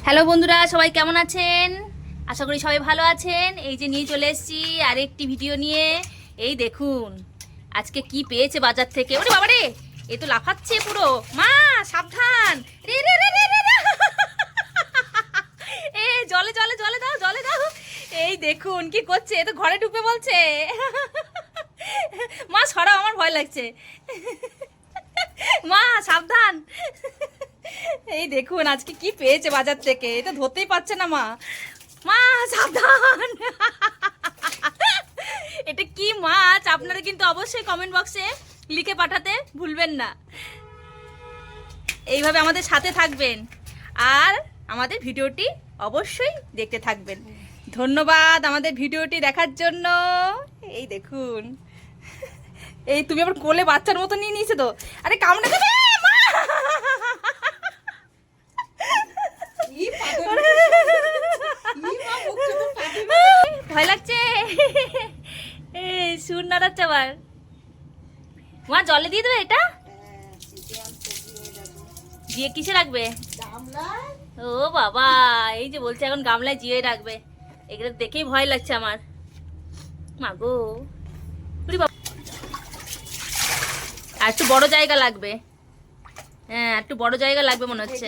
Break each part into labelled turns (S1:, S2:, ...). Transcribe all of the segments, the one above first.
S1: Hello বন্ধুরা, সবাই কেমন আছেন? আশা করি সবাই ভালো আছেন। এই যে নিয়ে চলে এসেছি আরেকটি ভিডিও নিয়ে। এই দেখুন আজকে কি পেয়েছে বাজার থেকে। ওরে বাবা রে, এ তো লাফাচ্ছে পুরো। মা সাবধান, রে রে রে রে রে রে। এ জলে জলে জলে দাও, জলে দাও। এই দেখুন কি করছে, এ তো ঘরে ঢুকবে বলছে। মা সরাও, আমার ভয় লাগছে। মা সাবধান। এই দেখুন আজকে কি পেয়েছে বাজার থেকে, এটা ধরতেই পারছে না মা। মা সাবধান। এটা কি মাছ আপনারা কিন্তু অবশ্যই কমেন্ট বক্সে লিখে পাঠাতে ভুলবেন না। এইভাবে আমাদের সাথে থাকবেন আর আমাদের ভিডিওটি অবশ্যই দেখতে থাকবেন। ধন্যবাদ আমাদের ভিডিওটি দেখার জন্য। এই দেখুন, এই তুমি আবার কোলে বাচ্চার মতো নিয়ে নিয়েছো তো। আরে কামড়ে দেবে মা। ভয় লাগছে। সুর নাড়াচ্ছে আবার। মা জলে দিয়ে দেবে এটা? দিয়ে কিসে রাখবে? ও বাবা, এই যে বলছে এখন গামলায় জিয়ে রাখবে। এগুলো দেখেই ভয় লাগছে আমার। মাগো, আর একটু বড় জায়গা লাগবে। হ্যাঁ, একটু বড় জায়গা লাগবে মনে হচ্ছে।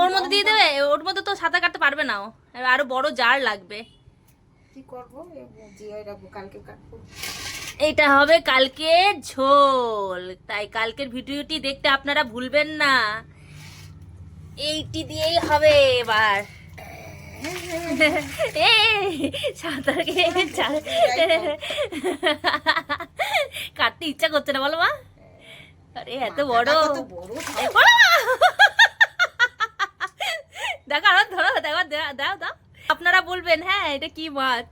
S1: ওর মধ্যে দিয়ে দেবে? ওর মধ্যে তো সাঁতার কাটতে পারবে না ও, আরো বড় জার লাগবে।
S2: কি করব, জিয়াই রাখবো, কালকে কাটবো।
S1: এটা হবে কালকে ঝোল, তাই কালকের ভিডিওটি দেখতে আপনারা ভুলবেন না। এইটি দিয়েই হবে এবার। সাঁতার কাটতে ইচ্ছা করছে না বলো মা? আরে এত বড়। দেখো আরো ধরো, দেখো দাও দাও। আপনারা বলবেন হ্যাঁ এটা কি মাছ।